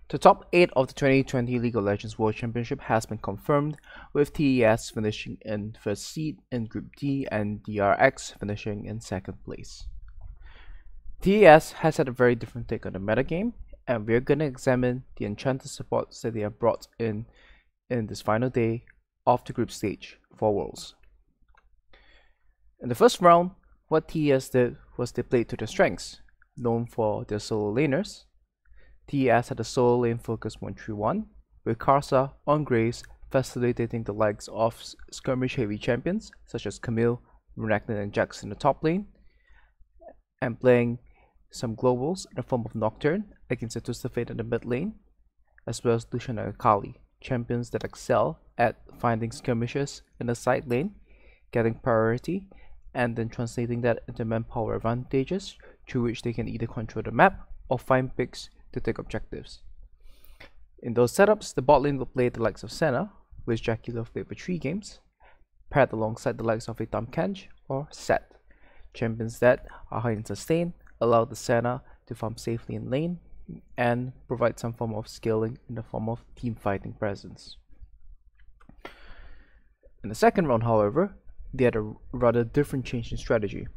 The top 8 of the 2020 League of Legends World Championship has been confirmed, with TES finishing in first seed in Group D and DRX finishing in second place. TES has had a very different take on the metagame, and we're going to examine the Enchanter supports that they have brought in this final day of the group stage for Worlds. In the first round, what TES did was they played to their strengths, known for their solo laners. TES had a solo lane focus 1-3-1, with Karsa on Grace facilitating the likes of skirmish heavy champions such as Camille, Renekton and Jax in the top lane, and playing some globals in the form of Nocturne against Fate in the mid lane, as well as Lucian and Akali, champions that excel at finding skirmishes in the side lane, getting priority, and then translating that into manpower advantages through which they can either control the map or find picks to take objectives. In those setups, the bot lane will play the likes of Senna, which Jackie Love played for 3 games, paired alongside the likes of a Tahm Kench or Set, champions that are high in sustain, allow the Senna to farm safely in lane, and provide some form of scaling in the form of team fighting presence. In the second round, however, they had a rather different change in strategy.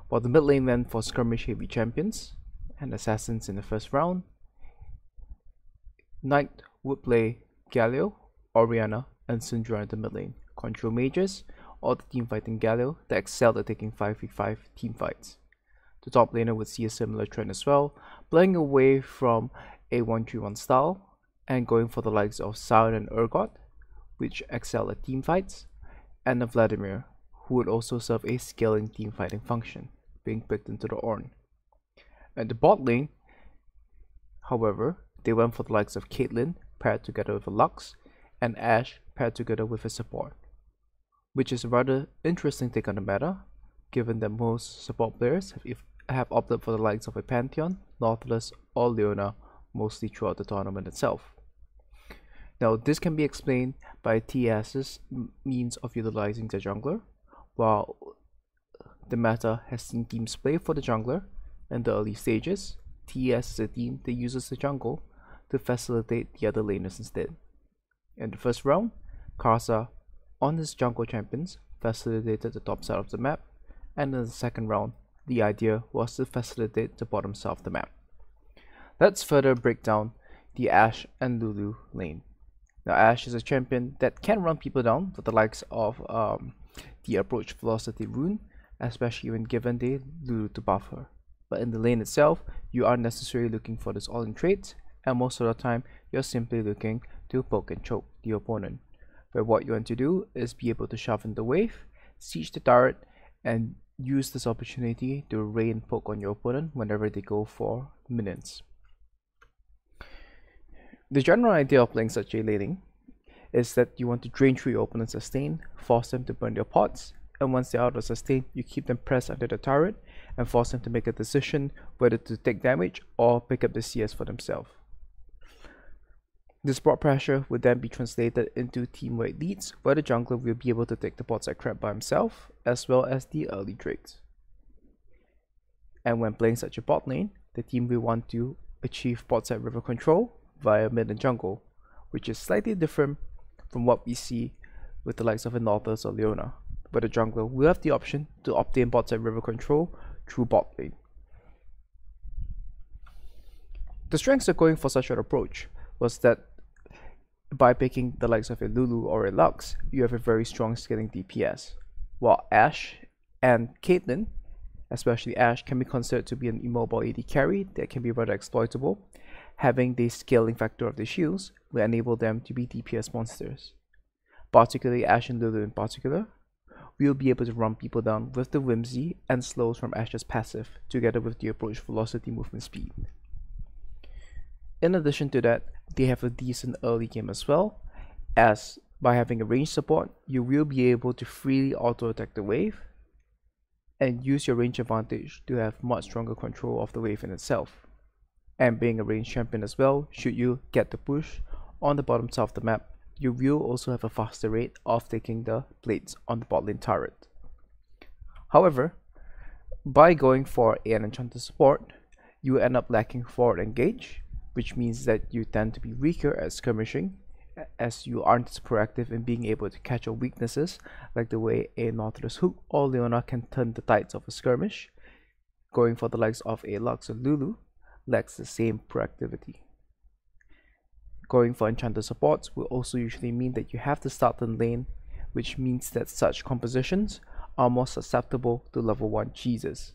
While the mid lane went for skirmish heavy champions and assassins in the first round, Knight would play Galio, Orianna, and Syndra in the mid lane, control mages, or the team fighting Galio that excelled at taking 5v5 team fights. The top laner would see a similar trend as well, playing away from a 1-3-1 style and going for the likes of Sion and Urgot, which excel at team fights, and a Vladimir, who would also serve a scaling team fighting function, being picked into the Ornn. At the bot lane, however, they went for the likes of Caitlyn paired together with a Lux, and Ashe paired together with a support, which is a rather interesting take on the meta, given that most support players have opted for the likes of a Pantheon, Nautilus, or Leona, mostly throughout the tournament itself. Now, this can be explained by TES's means of utilizing the jungler. While the meta has seen teams play for the jungler in the early stages, TES is a team that uses the jungle to facilitate the other laners instead. In the first round, Karsa on his jungle champions facilitated the top side of the map, and in the second round, the idea was to facilitate the bottom side of the map. Let's further break down the Ashe and Lulu lane. Now, Ashe is a champion that can run people down with the likes of the approach velocity rune, especially when given the Lulu to buff her. But in the lane itself, you aren't necessarily looking for this all-in traits, and most of the time, you're simply looking to poke and choke the opponent. Where what you want to do is be able to shove in the wave, siege the turret, and use this opportunity to rain poke on your opponent whenever they go for minions. The general idea of playing such a laning is that you want to drain through your opponent's sustain, force them to burn their pots, and once they're out of sustain, you keep them pressed under the turret and force them to make a decision whether to take damage or pick up the CS for themselves. This broad pressure would then be translated into team-wide leads, where the jungler will be able to take the bot side crap by himself, as well as the early drakes. And when playing such a bot lane, the team will want to achieve bot side river control via mid and jungle, which is slightly different from what we see with the likes of a Nautilus or Leona, where the jungler will have the option to obtain bot side river control through bot lane. The strengths of going for such an approach was that by picking the likes of a Lulu or a Lux, you have a very strong scaling DPS, while Ashe and Caitlyn, especially Ashe, can be considered to be an immobile AD carry that can be rather exploitable. Having the scaling factor of the shields will enable them to be DPS monsters. Particularly Ashe and Lulu in particular, we will be able to run people down with the whimsy and slows from Ashe's passive, together with the approach velocity movement speed. In addition to that, they have a decent early game as well, as by having a range support, you will be able to freely auto-attack the wave and use your range advantage to have much stronger control of the wave in itself. And being a range champion as well, should you get the push on the bottom side of the map, you will also have a faster rate of taking the plates on the bot lane turret. However, by going for an Enchanter support, you end up lacking forward engage, which means that you tend to be weaker at skirmishing, as you aren't as proactive in being able to catch your weaknesses, like the way a Nautilus Hook or Leona can turn the tides of a skirmish. Going for the likes of a Lux or Lulu lacks the same proactivity. Going for Enchanter supports will also usually mean that you have to start in lane, which means that such compositions are more susceptible to level 1 cheeses.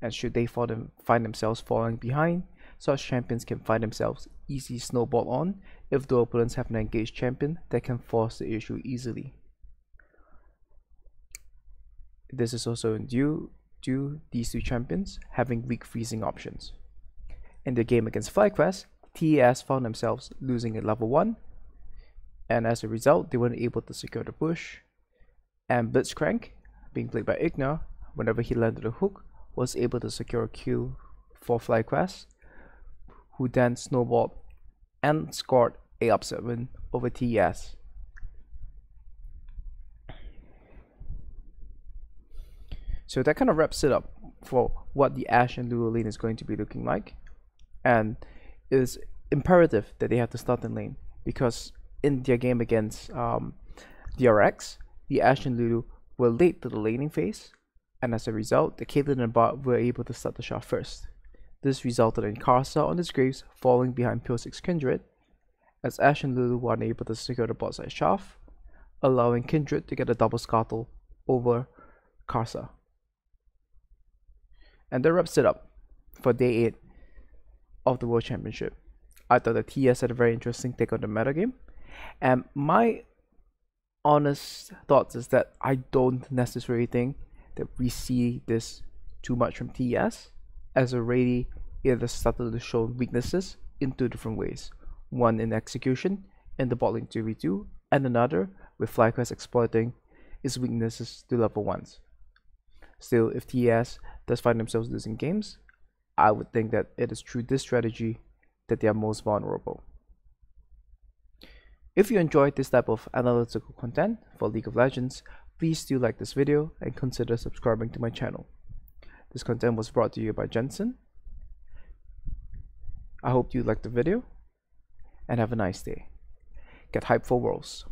And should they find themselves falling behind, such champions can find themselves easily snowballed on if the opponents have an engaged champion that can force the issue easily. This is also due to these two champions having weak freezing options. In the game against FlyQuest, TES found themselves losing at level 1, and as a result they weren't able to secure the push, and Blitzcrank, being played by Ignar, whenever he landed a hook, was able to secure a kill for FlyQuest, who then snowballed and scored a upset win over TES. So that kind of wraps it up for what the Ashe and Lulu lane is going to be looking like, and it is imperative that they have to start in lane, because in their game against DRX, the Ashe and Lulu were late to the laning phase, and as a result, the Caitlyn and Bart were able to start the shot first. This resulted in Karsa on his graves falling behind Pure 6 Kindred, as Ashe and Lulu were unable to secure the bot side shaft, allowing Kindred to get a double scuttle over Karsa. And that wraps it up for day 8 of the World Championship. I thought that TES had a very interesting take on the metagame, and my honest thoughts is that I don't necessarily think that we see this too much from TES, as already it has started to show weaknesses in two different ways. One in execution in the bot lane 2v2, and another with FlyQuest exploiting its weaknesses to level 1s. Still, if TES does find themselves losing games, I would think that it is through this strategy that they are most vulnerable. If you enjoyed this type of analytical content for League of Legends, please do like this video and consider subscribing to my channel. This content was brought to you by Jensen. I hope you liked the video and have a nice day. Get hyped for Worlds.